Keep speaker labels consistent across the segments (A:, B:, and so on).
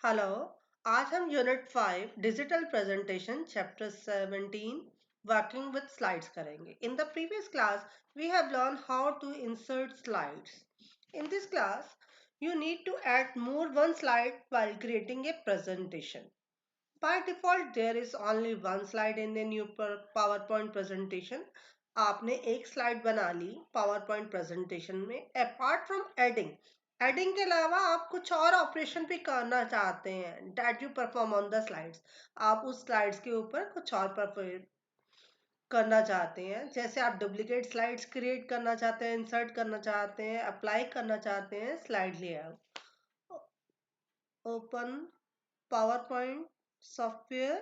A: Hello. आज हम unit 5 digital presentation chapter 17 working with slides करेंगे। In the previous class we have learn how to insert slides. In this class you need to add more one slide while creating a presentation. By default there is only one slide in a new PowerPoint presentation. आपने एक slide बना ली PowerPoint presentation में। Apart from adding adding के अलावा आप कुछ और operation भी करना चाहते हैं that you perform on the slides. आप उस स्लाइड्स के ऊपर कुछ और परफॉर्म करना चाहते हैं, जैसे आप डुप्लीकेट स्लाइड्स क्रिएट करना चाहते हैं, इंसर्ट करना चाहते हैं, अप्लाई करना चाहते हैं slide layout. Open power point software.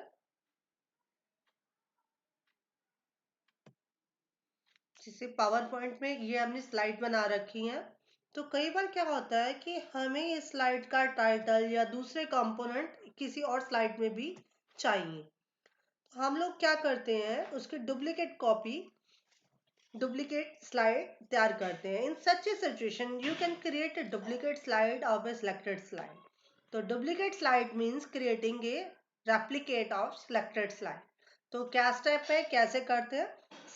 A: जैसे पावर पॉइंट में ये हमने स्लाइड बना रखी है, तो कई बार क्या होता है कि हमें इस स्लाइड का टाइटल या दूसरे कंपोनेंट किसी और स्लाइड में भी चाहिए। तो हम लोग क्या करते हैं, उसकी डुप्लीकेट स्लाइड तैयार करते हैं। In such a situation you can create a duplicate slide of a selected slide. तो duplicate slide means creating a replicate of selected slide. तो क्या स्टेप है, कैसे करते हैं?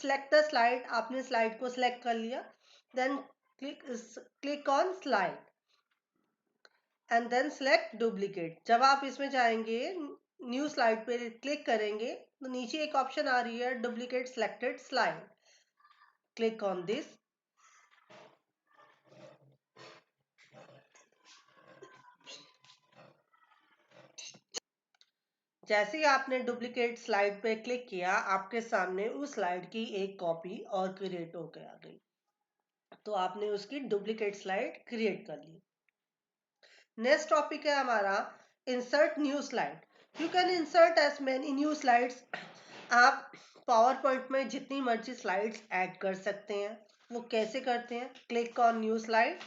A: Select the slide. आपने स्लाइड को सिलेक्ट कर लिया, then click on slide and then select duplicate. जब आप इसमें जाएंगे, न्यू स्लाइड पे क्लिक करेंगे, तो नीचे एक ऑप्शन आ रही है duplicate selected slide. Click on this. जैसे ही आपने डुप्लीकेट स्लाइड पे क्लिक किया, आपके सामने उस स्लाइड की एक कॉपी और क्रिएट होकर आ गई। तो आपने उसकी डुप्लीकेट स्लाइड क्रिएट कर ली। नेक्स्ट टॉपिक है हमारा insert new slide. You can insert as many new slides. आप पावर पॉइंट में जितनी मर्जी स्लाइड्स ऐड कर सकते हैं। वो कैसे करते हैं? Click on new slide.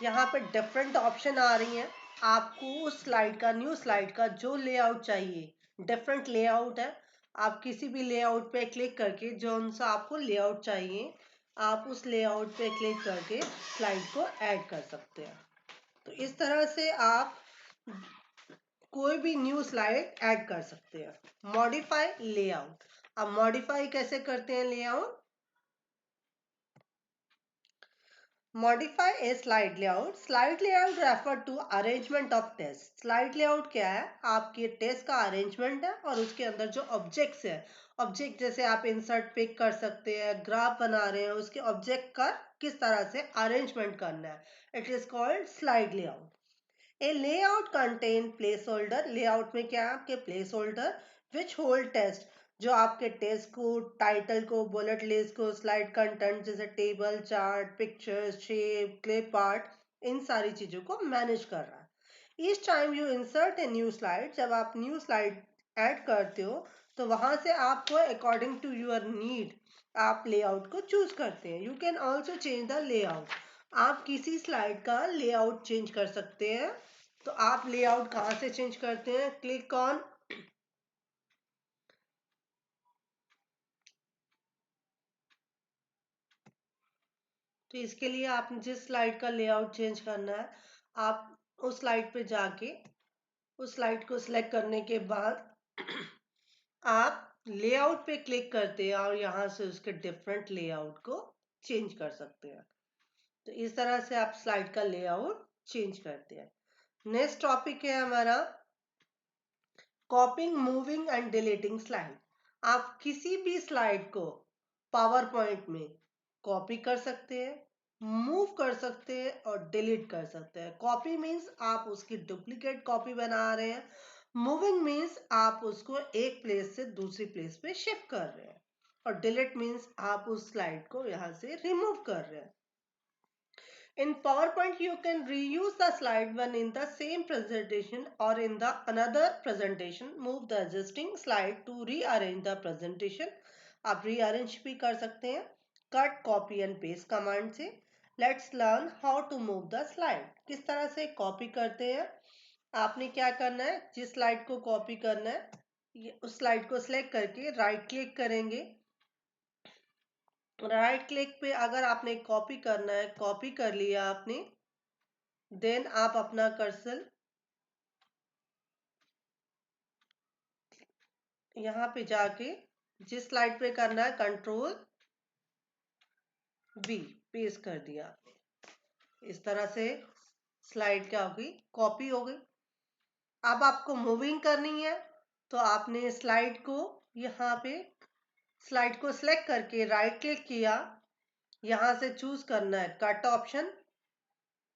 A: यहाँ पे डिफरेंट ऑप्शन आ रही हैं। आपको उस स्लाइड का, न्यू स्लाइड का जो लेआउट चाहिए, डिफरेंट लेआउट है। आप किसी भी लेआउट पे क्लिक करके जो सा आपको लेआउट चाहिए, आप उस लेआउट पे क्लिक करके स्लाइड को ऐड कर सकते हैं। तो इस तरह से आप कोई भी न्यू स्लाइड ऐड कर सकते हैं। Modify layout. अब मॉडिफाई कैसे करते हैं layout? Modify a slide layout. Slide layout refer to arrangement of text. Slide layout क्या है? आपके टेक्स्ट का अरेंजमेंट है और उसके अंदर जो ऑब्जेक्ट्स है, ऑब्जेक्ट जैसे आप इंसर्ट पिक कर सकते हैं, ग्राफ बना रहे हैं, उसके ऑब्जेक्ट का किस तरह से अरेंजमेंट करना है, it is called slide layout. A layout contain placeholder. Layout में क्या है? आपके placeholder which hold text, जो आपके टेक्स्ट को, टाइटल को, बुलेट लिस्ट को, स्लाइड कंटेंट जैसे table, chart, pictures, shape, clip art, इन सारी चीजों को मैनेज कर रहा है। Each time you insert a new slide, जब आप न्यू स्लाइड ऐड करते हो, तो वहां से आपको अकॉर्डिंग टू योर नीड आप लेआउट को चूज करते हैं। You can also change the layout. आप किसी स्लाइड का लेआउट चेंज कर सकते हैं। तो आप लेआउट कहाँ से चेंज करते हैं? क्लिक ऑन, तो इसके लिए आप जिस स्लाइड का लेआउट चेंज करना है, आप उस स्लाइड पे जाके उस स्लाइड को सिलेक्ट करने के बाद आप लेआउट पे क्लिक करते हैं और यहाँ से उसके डिफरेंट लेआउट को चेंज कर सकते हैं। तो इस तरह से आप स्लाइड का लेआउट चेंज करते हैं। नेक्स्ट टॉपिक है हमारा कॉपिंग, मूविंग एंड डिलीटिंग स्लाइड। आप किसी भी स्लाइड को पावर पॉइंट में कॉपी कर सकते हैं, मूव कर सकते हैं और डिलीट कर सकते हैं। कॉपी मीन्स आप उसकी डुप्लीकेट कॉपी बना रहे हैं। मूविंग मीन्स आप उसको एक प्लेस से दूसरी प्लेस पे शिफ्ट कर रहे हैं। और डिलीट मीन्स आप उस स्लाइड को यहाँ से रिमूव कर रहे हैं। In PowerPoint, you can reuse the slide when in the same presentation or in the another presentation. Move the existing slide to rearrange the presentation. आप rearrange भी कर सकते हैं cut, copy and paste command से। Let's learn how to move the slide. किस तरह से copy करते हैं? आपने क्या करना है, जिस स्लाइड को कॉपी करना है, उस स्लाइड को सिलेक्ट करके राइट क्लिक करेंगे, राइट क्लिक पे अगर आपने कॉपी करना है, कॉपी कर लिया आपने, देन आप अपना कर्सर यहाँ पे जाके जिस स्लाइड पे करना है कंट्रोल वी, पेस्ट कर दिया। इस तरह से स्लाइड क्या होगी, कॉपी हो गई। अब आपको मूविंग करनी है तो आपने स्लाइड को यहाँ पे स्लाइड को सिलेक्ट करके राइट क्लिक किया, यहाँ से चूज करना है कट ऑप्शन,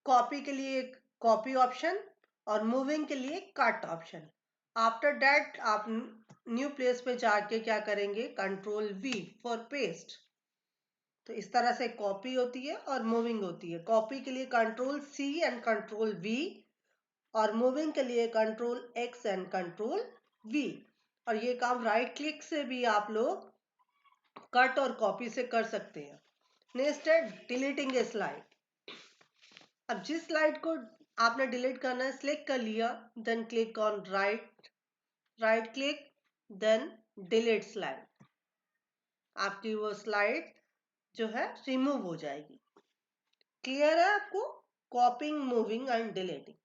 A: कॉपी के लिए कॉपी ऑप्शन और मूविंग के लिए कट ऑप्शन। आफ्टर दैट आप न्यू प्लेस पे जाके क्या करेंगे, कंट्रोल वी फॉर पेस्ट। तो इस तरह से कॉपी होती है और मूविंग होती है। कॉपी के लिए control C and control V और मूविंग के लिए control X and control V. और ये काम राइट क्लिक से भी आप लोग कट और कॉपी से कर सकते हैं। नेक्स्ट है डिलीटिंग ए स्लाइड। अब जिस स्लाइड को आपने डिलीट करना है सिलेक्ट कर लिया, then click on right click, then delete slide. आपकी वो स्लाइड जो है रिमूव हो जाएगी। क्लियर है आपको? कॉपिंग, moving and deleting.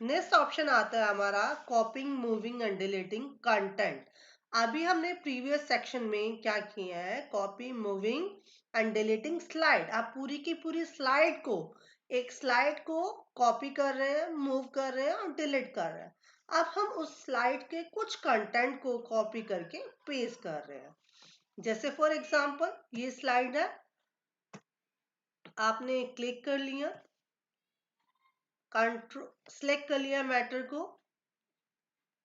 A: Next option आता है हमारा कॉपिंग, मूविंग एंड डिलीटिंग कंटेंट। अभी हमने प्रीवियस सेक्शन में क्या किया है, copy, moving and deleting slide. आप पूरी की पूरी स्लाइड को, एक स्लाइड को कॉपी कर रहे हैं, मूव कर रहे हैं और डिलीट कर रहे हैं। अब हम उस स्लाइड के कुछ कंटेंट को कॉपी करके पेस्ट कर रहे हैं। जैसे फॉर एग्जांपल ये स्लाइड है, आपने क्लिक कर लिया, कंट्रोल सेलेक्ट कर लिया मैटर को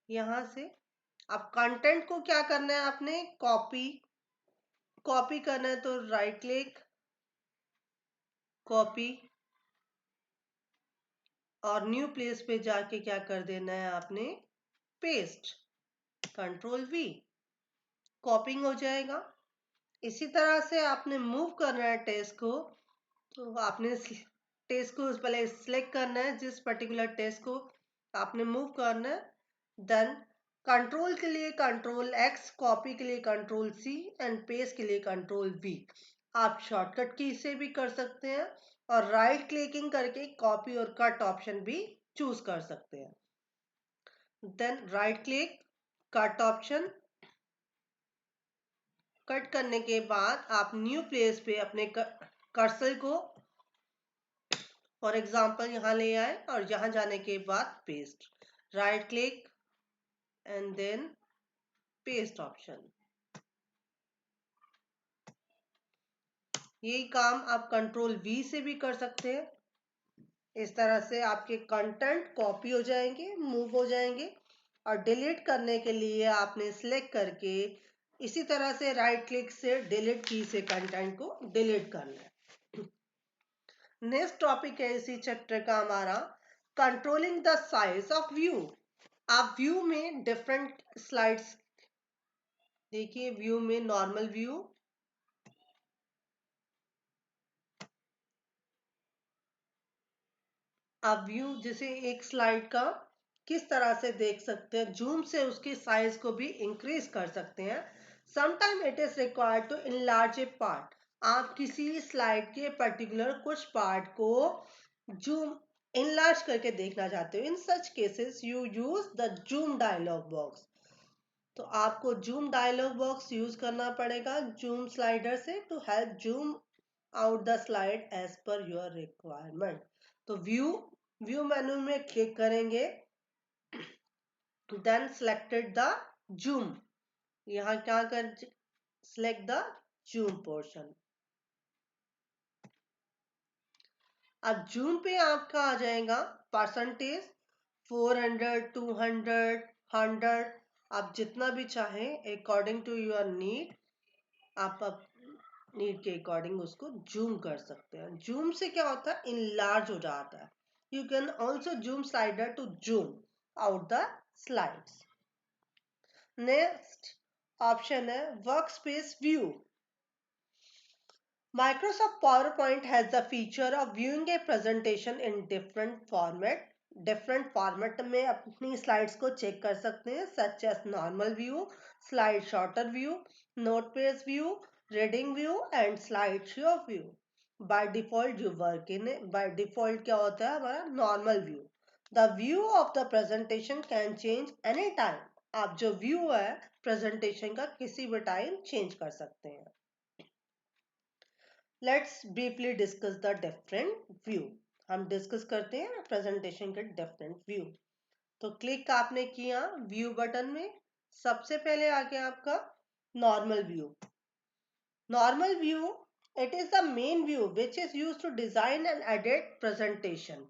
A: यहां से। अब कंटेंट को क्या करना है, आपने कॉपी करना है तो राइट क्लिक, कॉपी, और न्यू प्लेस पे जाके क्या कर देना है आपने, पेस्ट, कंट्रोल वी, कॉपिंग हो जाएगा। इसी तरह से आपने मूव करना है टेक्स्ट को, तो आपने टेक्स्ट को पहले सिलेक्ट करना है, जिस पर्टिकुलर टेक्स्ट को आपने मूव करना है, देन कंट्रोल के लिए कंट्रोल एक्स, कॉपी के लिए कंट्रोल सी एंड पेस्ट के लिए कंट्रोल वी। आप शॉर्टकट की से भी कर सकते हैं और राइट क्लिकिंग करके कॉपी और कट ऑप्शन भी चूज कर सकते हैं। Then right click, cut option, cut करने के बाद आप न्यू प्लेस पे अपने कर्सर को फॉर एग्जाम्पल यहाँ ले आए और यहाँ जाने के बाद paste, right click and then paste option. यही काम आप कंट्रोल वी से भी कर सकते हैं। इस तरह से आपके कंटेंट कॉपी हो जाएंगे, मूव हो जाएंगे। और डिलीट करने के लिए आपने सिलेक्ट करके इसी तरह से राइट क्लिक से डिलीट की से कंटेंट को डिलीट करना है। नेक्स्ट टॉपिक है इसी चैप्टर का हमारा controlling the size of view. आप व्यू में डिफरेंट स्लाइड्स देखिए, व्यू में नॉर्मल व्यू, आप व्यू जैसे एक स्लाइड का किस तरह से देख सकते हैं, जूम से उसकी साइज को भी इंक्रीज कर सकते हैं। Sometime it is required to enlarge a part. आप किसी स्लाइड के पर्टिकुलर कुछ पार्ट को जूम, इनलार्ज करके देखना चाहते हो, in such cases you use the zoom dialog box. तो आपको जूम डायलॉग बॉक्स यूज करना पड़ेगा जूम स्लाइडर से to help zoom out the slide as per your requirement. तो व्यू मेन्यू में क्लिक करेंगे, देन सेलेक्टेड द जूम, यहाँ क्या कर, सिलेक्ट द जूम पोर्शन। अब जूम पे आपका आ जाएगा परसेंटेज, 400, 200, 100, आप जितना भी चाहें अकॉर्डिंग टू योर नीड, आप नीड के अकॉर्डिंग उसको जूम कर सकते हैं। जूम से क्या होता है, इनलार्ज हो जाता है। You can also zoom slider to zoom out the slides. Next option है work space view. Microsoft PowerPoint has the feature of viewing a presentation in different format. Different format में अपनी स्लाइड्स को check कर सकते हैं, such as normal view, slide sorter view, note page view, reading view and slide show view. By default you work in, by default क्या होता है हमारा normal view. The view of the presentation can change any time. आप जो view है presentation का किसी भी टाइम चेंज कर सकते हैं। Let's briefly discuss the different view. हम डिस्कस करते हैं प्रेजेंटेशन के डिफरेंट व्यू। तो क्लिक आपने किया व्यू बटन में, सबसे पहले आ गया आपका normal view. Normal view, it is the main view which is used to design and edit presentation.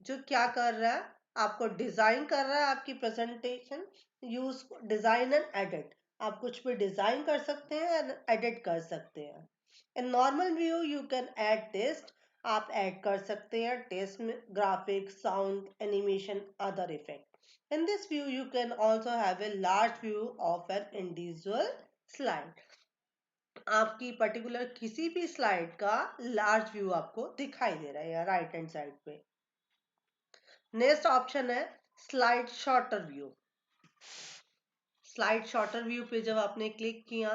A: जो क्या कर रहा है, आपको डिजाइन कर रहा है आपकी presentation. Use design and edit, आप कुछ भी डिजाइन कर सकते हैं एंड एडिट कर सकते हैं। In normal view you can add text, आप ऐड कर सकते हैं टेक्स्ट में, graphics, sound, animation, other effect. In this view you can also have a large view of an individual slide. आपकी पर्टिकुलर किसी भी स्लाइड का लार्ज व्यू आपको दिखाई दे रहा है राइट हैंड साइड पे। नेक्स्ट ऑप्शन है slide sorter view. Slide sorter view पे जब आपने क्लिक किया,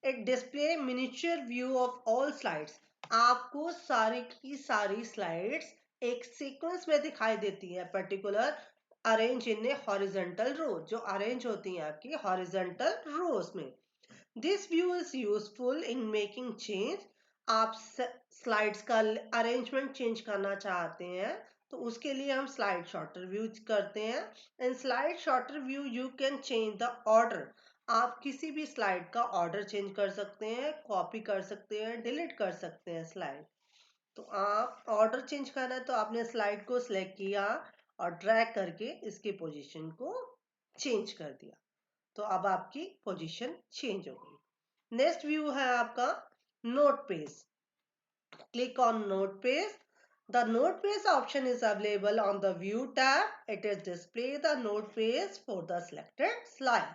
A: it display miniature view of all slides. आपको सारी की सारी स्लाइड्स एक सीक्वेंस में दिखाई देती है, particular arrange in a horizontal row, जो अरेंज होती हैं आपकी हॉरिजॉन्टल रोज में। This view is useful in making change. आप स्लाइड्स का अरेंजमेंट चेंज करना चाहते हैं तो उसके लिए हम स्लाइड शॉर्टर व्यू करते हैं। In slide sorter view you can change the order. आप किसी भी स्लाइड का ऑर्डर चेंज कर सकते हैं, कॉपी कर सकते हैं, डिलीट कर सकते हैं स्लाइड। तो आप ऑर्डर चेंज करना है तो आपने स्लाइड को सिलेक्ट किया और ड्रैग करके इसकी पोजीशन को चेंज कर दिया, तो अब आपकी पोजीशन चेंज हो गई। नेक्स्ट व्यू है आपका note page. Click on Note Page. The Note Page option is available on the View tab. It is display the note page for the selected slide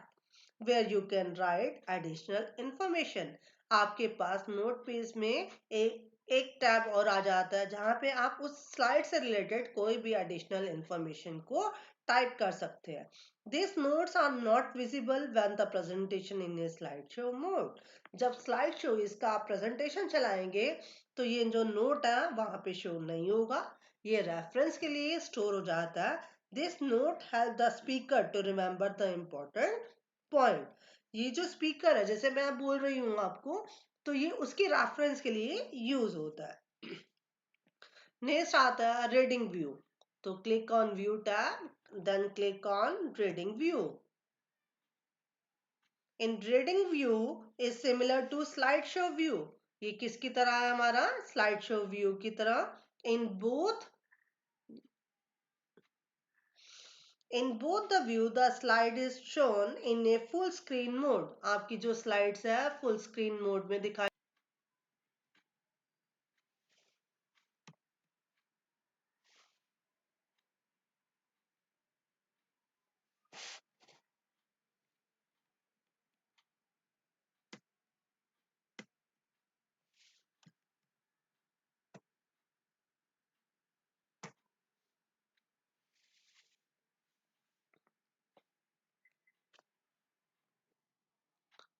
A: where you can write additional information. आपके पास note page में एक tab और आ जाता है जहां पे आप उस स्लाइड से रिलेटेड कोई भी एडिशनल इंफॉर्मेशन को टाइप कर सकते हैं। These notes are not visible when the presentation in a slideshow mode. जब स्लाइड शो इसका आप प्रेजेंटेशन चलाएंगे तो ये जो नोट है वहां पे शो नहीं होगा, ये रेफरेंस के लिए स्टोर हो जाता है। This note help the speaker to remember the important point. ये जो स्पीकर है जैसे मैं बोल रही हूँ आपको, तो ये उसकी रेफरेंस के लिए यूज होता है। नेक्स्ट आता है रीडिंग व्यू। तो click on view tab, then click on reading view. In reading view is similar to slide show view. ये किसकी तरह है हमारा स्लाइड शो व्यू की तरह। In both the view the slide is shown in a full screen mode. आपकी जो slides है फुल स्क्रीन मोड में दिखाई।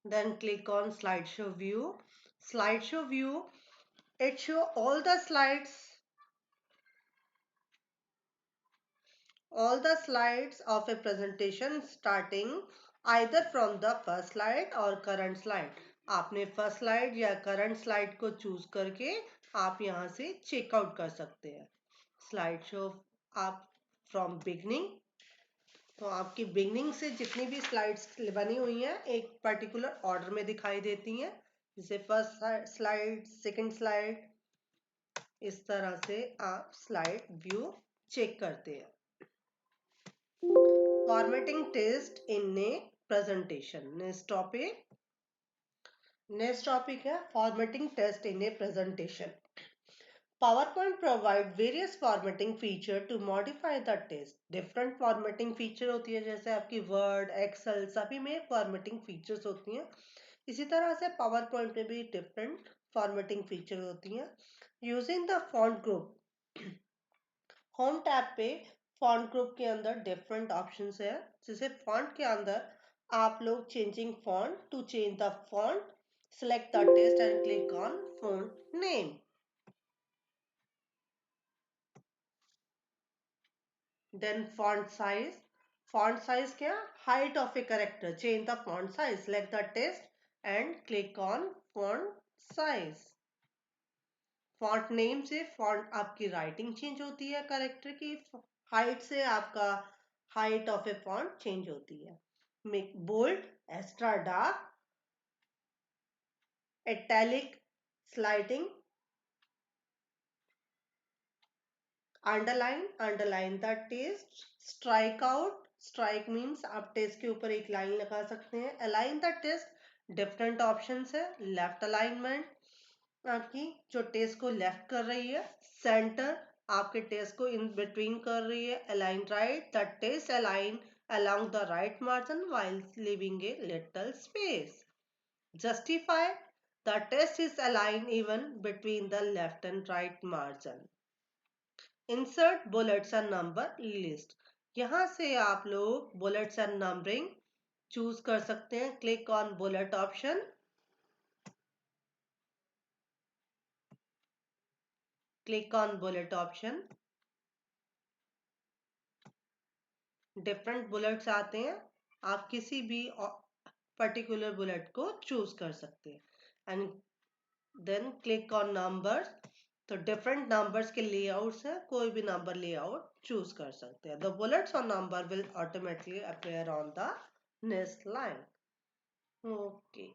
A: Then click on slideshow view. Slideshow view, it show all the slides of a presentation starting either from the first slide or current slide. आपने first slide या current slide को choose करके आप यहाँ से checkout कर सकते हैं। स्लाइड शो आप फ्रॉम बिगनिंग, तो आपकी बिगनिंग से जितनी भी स्लाइड्स बनी हुई हैं एक पर्टिकुलर ऑर्डर में दिखाई देती हैं, जैसे फर्स्ट स्लाइड, सेकंड स्लाइड, इस तरह से आप स्लाइड व्यू चेक करते हैं। Formatting text in a presentation. Next topic है formatting text in a presentation. PowerPoint provide various formatting feature to modify the text. Different formatting feature होती है, जैसे आपकी वर्ड, एक्सेल सभी में formatting features होती हैं। इसी तरह से PowerPoint में भी different formatting feature होती हैं। Using the font group, home tab पे फॉन्ट ग्रुप के अंदर डिफरेंट ऑप्शंस है, जैसे फॉन्ट के अंदर आप लोग changing font to change the font Select the text and click on font name. Then font size. Font size क्या? Height of a character. Change the font size. Select the text and click on font size. Font name से font आपकी writing change होती है, character की height से आपका height of a font change होती है. Make bold, extra dark, italic, sliding, underline, underline the text, strike out, strike means आप टेक्स्ट के ऊपर एक लाइन लगा सकते हैं. Align the text, different options है. लेफ्ट अलाइनमेंट, आपकी जो टेस्ट को लेफ्ट कर रही है. सेंटर, आपके टेस्ट को इन बिटवीन कर रही है. Align right, the text align along the right margin while leaving a little space. Justify, the text is aligned even between the left and right margin. Insert bullets and number list. यहाँ से आप लोग bullets and numbering choose कर सकते हैं. Click on bullet option. Click on bullet option. Different bullets आते हैं, आप किसी भी पर्टिकुलर बुलेट को चूज कर सकते हैं. And then click on numbers. तो डिफरेंट नंबर्स के लेआउट्स है, कोई भी नंबर लेआउट चूज कर सकते हैं. द बुलेट्स और number will automatically appear on the next line. Okay.